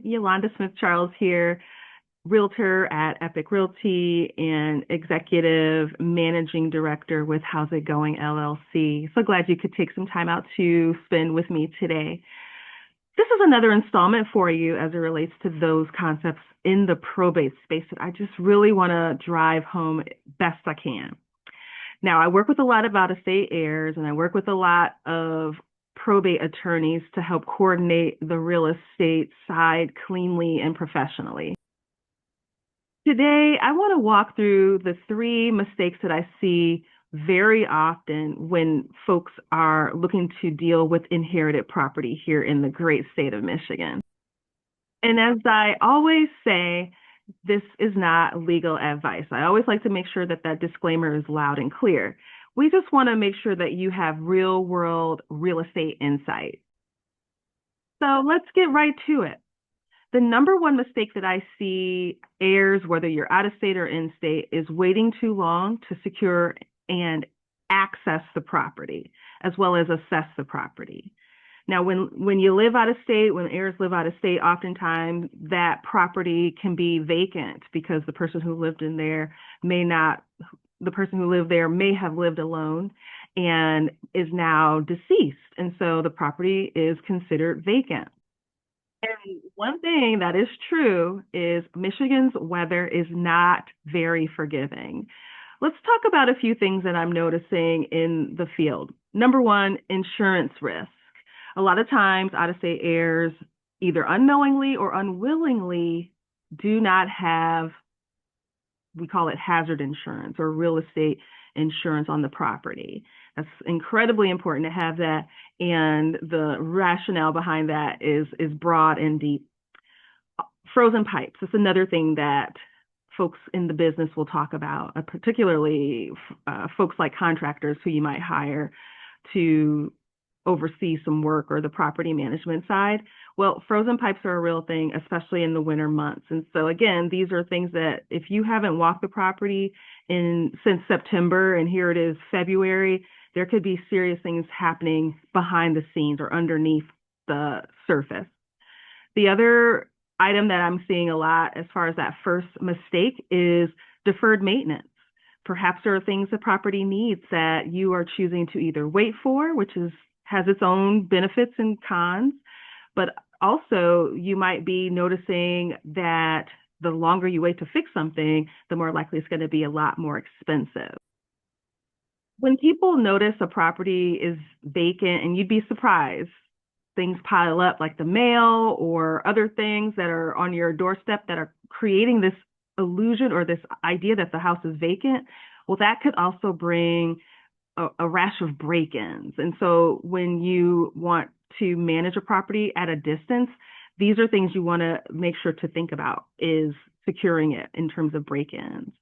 Yolanda Smith Charles here, realtor at Epic Realty and executive managing director with How's It Going LLC. So glad you could take some time out to spend with me today. This is another installment for you as it relates to those concepts in the probate space that I just really want to drive home best I can. Now, I work with a lot of out-of-state heirs, and I work with a lot of probate attorneys to help coordinate the real estate side cleanly and professionally. Today, I want to walk through the three mistakes that I see very often when folks are looking to deal with inherited property here in the great state of Michigan. And as I always say, this is not legal advice. I always like to make sure that that disclaimer is loud and clear. We just want to make sure that you have real world real estate insight. So let's get right to it. The number one mistake that I see heirs, whether you're out of state or in state, is waiting too long to secure and access the property, as well as assess the property. Now, when you live out of state, when heirs live out of state, oftentimes that property can be vacant because the person who lived in there the person who lived there may have lived alone and is now deceased. And so the property is considered vacant. And one thing that is true is Michigan's weather is not very forgiving. Let's talk about a few things that I'm noticing in the field. Number one, insurance risk. A lot of times, out-of-state heirs either unknowingly or unwillingly do not have, we call it hazard insurance or real estate insurance on the property. That's incredibly important to have that, and the rationale behind that is broad and deep. Frozen pipes is another thing that folks in the business will talk about, particularly folks like contractors who you might hire to oversee some work or the property management side. Well, frozen pipes are a real thing, especially in the winter months. And so again, these are things that if you haven't walked the property since September and here it is February, there could be serious things happening behind the scenes or underneath the surface. The other item that I'm seeing a lot as far as that first mistake is deferred maintenance. Perhaps there are things the property needs that you are choosing to either wait for, which has its own benefits and cons, but also you might be noticing that the longer you wait to fix something, the more likely it's going to be a lot more expensive. When people notice a property is vacant, and you'd be surprised, things pile up like the mail or other things that are on your doorstep that are creating this illusion or this idea that the house is vacant, well, that could also bring a rash of break-ins. And so when you want to manage a property at a distance, these are things you want to make sure to think about, is securing it in terms of break-ins.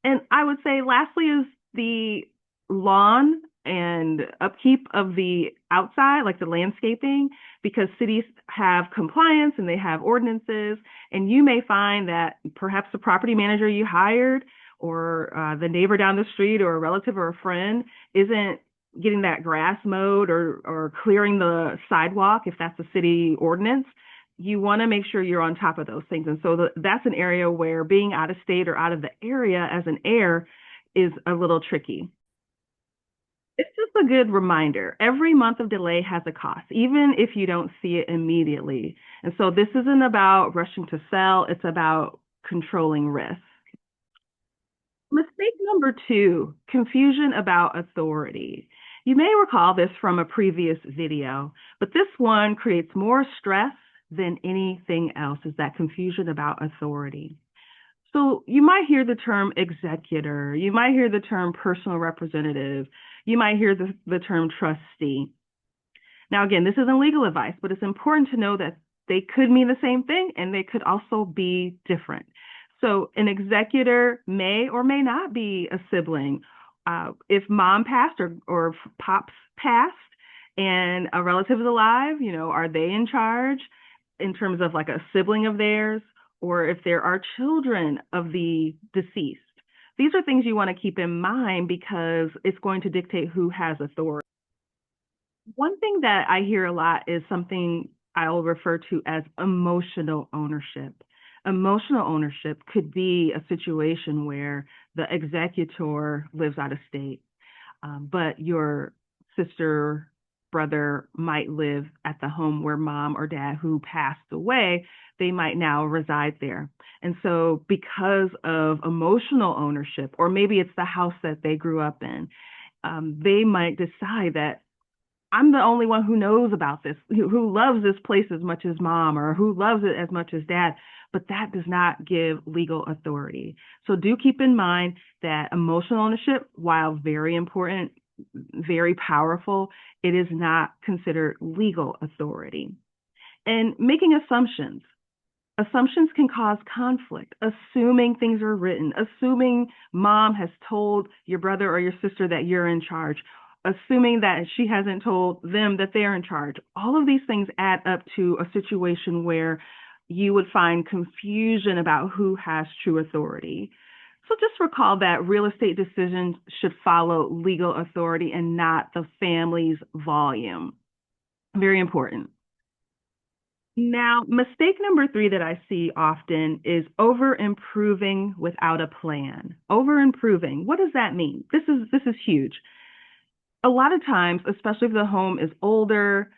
And I would say lastly is the lawn and upkeep of the outside, like the landscaping, because cities have compliance and they have ordinances, and you may find that perhaps the property manager you hired or the neighbor down the street or a relative or a friend isn't getting that grass mowed or clearing the sidewalk, if that's a city ordinance. You want to make sure you're on top of those things. And so that's an area where being out of state or out of the area as an heir is a little tricky. It's just a good reminder. Every month of delay has a cost, even if you don't see it immediately. And so this isn't about rushing to sell, it's about controlling risk. Mistake number two, confusion about authority. You may recall this from a previous video, but this one creates more stress than anything else, is that confusion about authority. So you might hear the term executor, you might hear the term personal representative, you might hear the term trustee. Now, again, this isn't legal advice, but it's important to know that they could mean the same thing and they could also be different. So an executor may or may not be a sibling. If mom passed or pops passed and a relative is alive, are they in charge in terms of like a sibling of theirs? Or if there are children of the deceased? These are things you want to keep in mind because it's going to dictate who has authority. One thing that I hear a lot is something I'll refer to as emotional ownership. Emotional ownership could be a situation where the executor lives out of state, but your sister, brother might live at the home where mom or dad who passed away, they might now reside there. And so, because of emotional ownership, or maybe it's the house that they grew up in, they might decide that I'm the only one who knows about this, who loves this place as much as mom, or who loves it as much as dad, but that does not give legal authority. So do keep in mind that emotional ownership, while very important, very powerful, it is not considered legal authority. And making assumptions. Assumptions can cause conflict. Assuming things are written, assuming mom has told your brother or your sister that you're in charge, assuming that she hasn't told them that they're in charge. All of these things add up to a situation where you would find confusion about who has true authority. So just recall that real estate decisions should follow legal authority and not the family's volume. Very important. Now, mistake number three that I see often is over improving without a plan. Over improving. What does that mean? This is huge. A lot of times, especially if the home is older,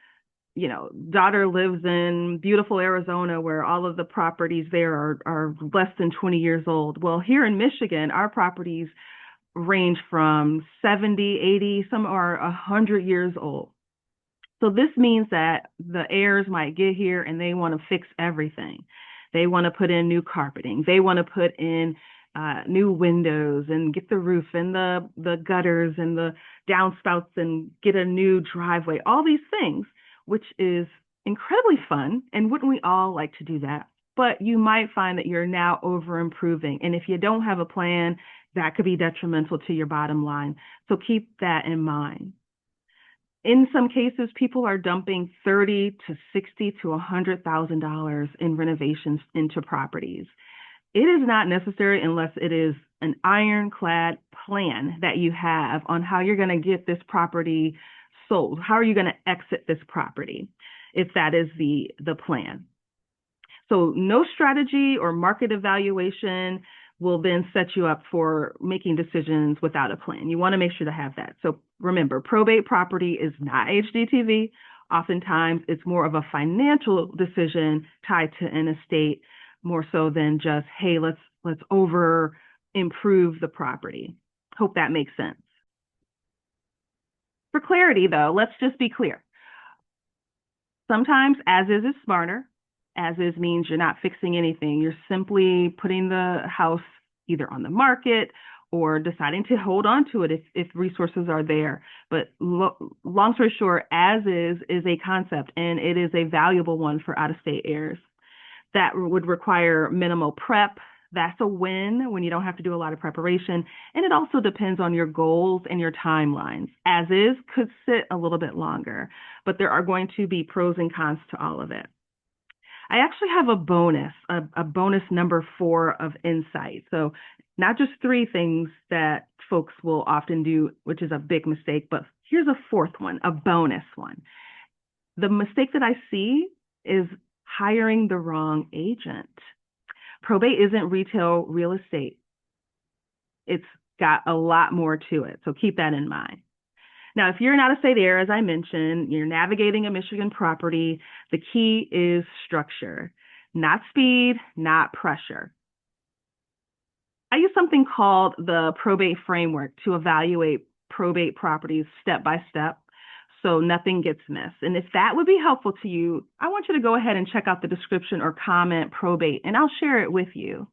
daughter lives in beautiful Arizona where all of the properties there are less than 20 years old. Well, here in Michigan, our properties range from 70, 80, some are 100 years old. So this means that the heirs might get here and they want to fix everything. They want to put in new carpeting. They want to put in new windows and get the roof and the gutters and the downspouts and get a new driveway. All these things, which is incredibly fun. And wouldn't we all like to do that? But you might find that you're now over improving. And if you don't have a plan, that could be detrimental to your bottom line. So keep that in mind. In some cases, people are dumping 30 to 60 to $100,000 in renovations into properties. It is not necessary unless it is an ironclad plan that you have on how you're going to get this property sold. How are you going to exit this property if that is the plan? So no strategy or market evaluation will then set you up for making decisions without a plan. You want to make sure to have that. So remember, probate property is not HGTV. Oftentimes, it's more of a financial decision tied to an estate, more so than just, hey, let's over improve the property. Hope that makes sense. For clarity, though, let's just be clear. Sometimes as is smarter. As is means you're not fixing anything. You're simply putting the house either on the market or deciding to hold on to it if resources are there. But long story short, as is a concept, and it is a valuable one for out-of-state heirs. That would require minimal prep. That's a win when you don't have to do a lot of preparation. And it also depends on your goals and your timelines. As is could sit a little bit longer, but there are going to be pros and cons to all of it. I actually have a bonus number 4 of insight. So not just 3 things that folks will often do, which is a big mistake, but here's a 4th one, a bonus one. The mistake that I see is hiring the wrong agent. Probate isn't retail real estate. It's got a lot more to it, so keep that in mind. Now, if you're an out-of-state heir, as I mentioned, you're navigating a Michigan property, the key is structure, not speed, not pressure. I use something called the probate framework to evaluate probate properties step by step, so nothing gets missed. And if that would be helpful to you, I want you to go ahead and check out the description or comment probate, and I'll share it with you.